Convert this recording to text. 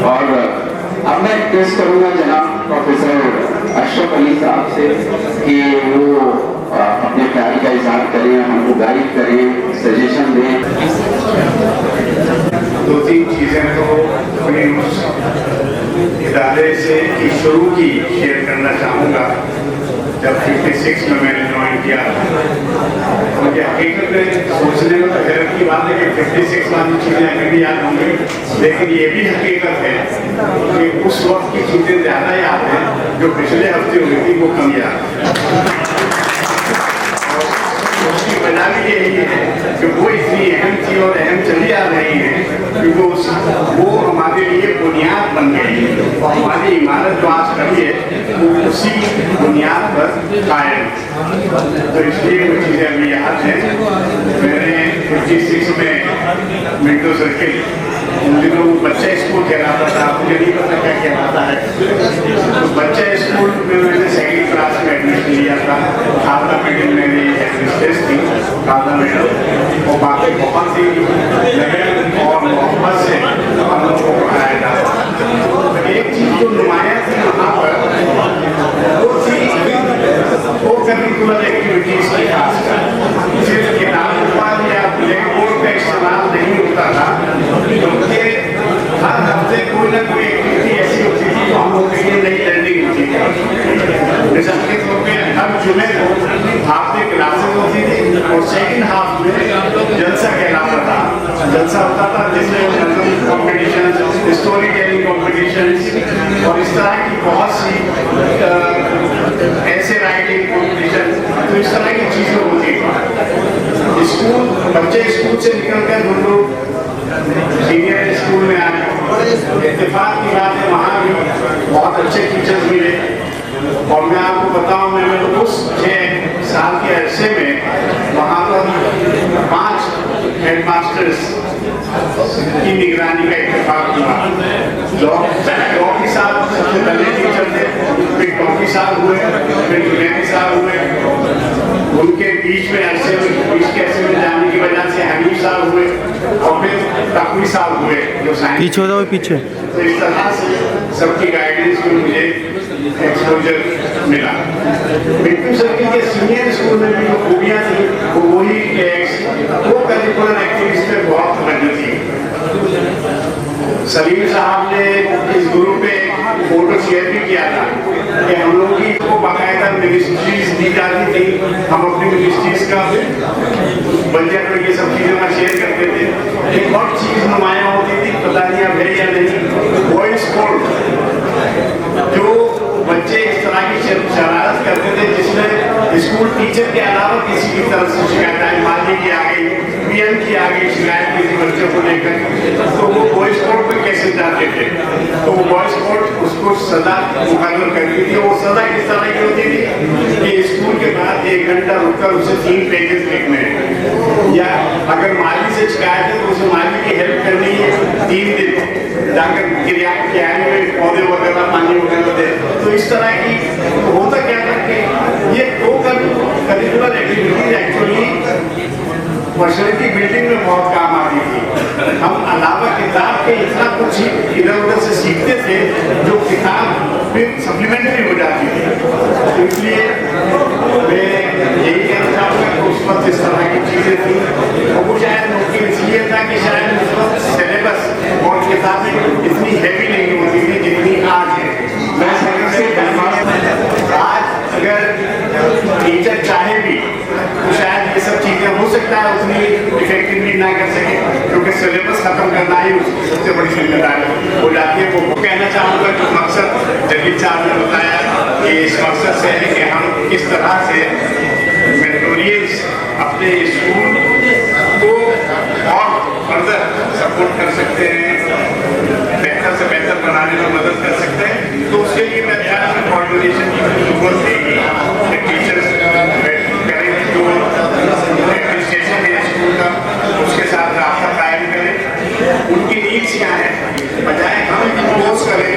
और अब मैं रिक्वेस्ट करूंगा जनाब प्रोफेसर अशरफ अली साहब से कि वो अपने प्यार का इजहार करें, हमको गाइड करें, सजेशन दें। दो तीन चीज़ें तो अपने उस इदारे से शुरू की शेयर करना चाहूँगा। जब 56 में मैंने ज्वाइन किया मुझे हकीकत में सोचने में तो हैरत की बात है कि 56 वाली चीज़ें अभी भी याद होंगी, लेकिन ये भी हकीकत है कि उस वक्त की चीज़ें ज़्यादा याद हैं जो पिछले हफ्ते हुई थी वो कम याद। उसकी वजह भी यही है कि वो इतनी अहम थी और अहम चली आ रही है क्योंकि वो हमारे लिए बुनियाद बन गई और हमारी इमारत जो आज खड़ी है वो उसी बुनियाद पर कायम। तो इसलिए वो चीज़ें अभी याद हैं। मैंने 56 में मिंटो सर्किल उन दिनों बच्चा स्कूल कहलाता था, मुझे नहीं पता क्या कहलाता है। तो बच्चा स्कूल में मैंने सेकेंड क्लास में एडमिशन लिया था। खालदा मैडम मेरी एडमिस्ट्रेस थी, खालदा मैडम, और बाकी बहुत ही लगन और मोहब्बत से हम लोगों को पढ़ाया जाता। एक चीज़ जो नुमाया थी वहाँ पर वो थी वो करिकुलर एक्टिविटीज़ की खासकर सिर्फ किताबों पर या ब्लैक बोर्ड का इस्तेमाल नहीं होता था, क्योंकि हर हफ्ते कोई ना कोई एक्टिविटी ऐसी होती थी तो हम लोग के लिए नई लर्निंग होती थी। मिसाल के तौर पर हर जुमे को हाफ डे क्लासेस होती थी और सेकेंड हाफ में जलसा कहलाता था। जलसा होता था जिसमें कॉम्पिटिशन, स्टोरी टेलिंग कॉम्पिटिशन और इस तरह की बहुत सी ऐसे राइटिंग कॉम्पिटिशन, तो इस तरह की चीज़ें होती थी। स्कूल बच्चे स्कूल से निकलकर हम लोग सीनियर स्कूल में आए। इत्तेफाक की बात है वहाँ भी बहुत अच्छे टीचर्स मिले और मैं आपको बताऊँ मैंने तो उस 6 साल के अरसे में वहाँ पर 5 हेडमास्टर्स की निगरानी का इत्तेफाक हुआ। डॉक्टर साहब सबसे पहले टीचर थे, फिर डॉक्टर साहब हुए, फिर जुनैदी साहब हुए, उनके बीच में अरसे में बीच के अरसे में जाने की वजह से हनीफ साहब हुए और फिर तकवी साहब हुए जो साइंस पीछे हो जाओ पीछे। तो इस तरह से सबकी गाइडेंस में मुझे एक्सपोजर मिला। मिंटो सर्किल के सीनियर स्कूल में भी जो खूबियाँ थी वो वही वो करिकुलर एक्टिविटीज पे बहुत तवज्जो थी। सलीम साहब ने इस ग्रुप पे फोटो शेयर भी किया था कि हम लोग की को बाकायदा मिनिस्ट्रीज दी जाती थी, हम अपनी मिनिस्ट्रीज का बजट में ये सब चीज़ें हम शेयर करते थे। एक और चीज़ नुमाया होती थी, पता नहीं अब है या नहीं, वॉइस कोड, जो बच्चे इस तरह की शरारत करते थे जिसमें स्कूल टीचर के अलावा किसी की तरफ से शिकायत आई, माली की आ गई, पीएम की आ गई शिकायत किसी बच्चे को लेकर, तो वो वॉइस कोड पे कैसे जाते थे, तो वो वॉइस कोड उसको सजा मुकर्रर करती थी। वो सजा किस तरह की होती थी कि स्कूल के बाद 1 घंटा रुककर उसे 3 पेजेस लिखने हैं, या अगर माली से शिकायत है तो उसे माली की हेल्प करनी है 3 दिन जाकर क्यारी में पौधे वगैरह पानी वगैरह दे। तो इस तरह की होता क्या था कि ये 2 curricular activities actually personality building में बहुत काम आती थी। हम अलावा किताब के इतना कुछ इधर उधर से सीखते थे जो किताब फिर सप्लीमेंट्री हो जाती थी। इसलिए मैं यही कहना चाहूँगा कि उस वक्त इस तरह की चीज़ें थी और वो शायद मुमकिन इसलिए था कि शायद उस वक्त सिलेबस और किताबें इतनी हैवी नहीं होती थी जितनी आज है। मैं आज अगर टीचर चाहे भी तो शायद ये सब चीज़ें हो सकता है उतनी इफेक्टिवली ना कर सके, क्योंकि सिलेबस खत्म करना ही उसकी सबसे बड़ी जिम्मेदारी हो जाती है। वो कहना चाहूँगा कि मकसद जलील साहब ने बताया कि इस मकसद से है कि हम किस तरह से मेंटोरियल्स अपने स्कूल को और फर्दर सपोर्ट कर सकते हैं, बेहतर से बेहतर बनाने में मदद कर सकते हैं। तो उसके लिए मैं ध्यान में कोऑर्डिनेशन की जरूरत देगी। टीचर्स करें जो एडमिनिस्ट्रेशन है स्कूल का उसके साथ रास्ता कायम करें, उनकी नीड्स क्या है, बजाय हम इम्पोज करें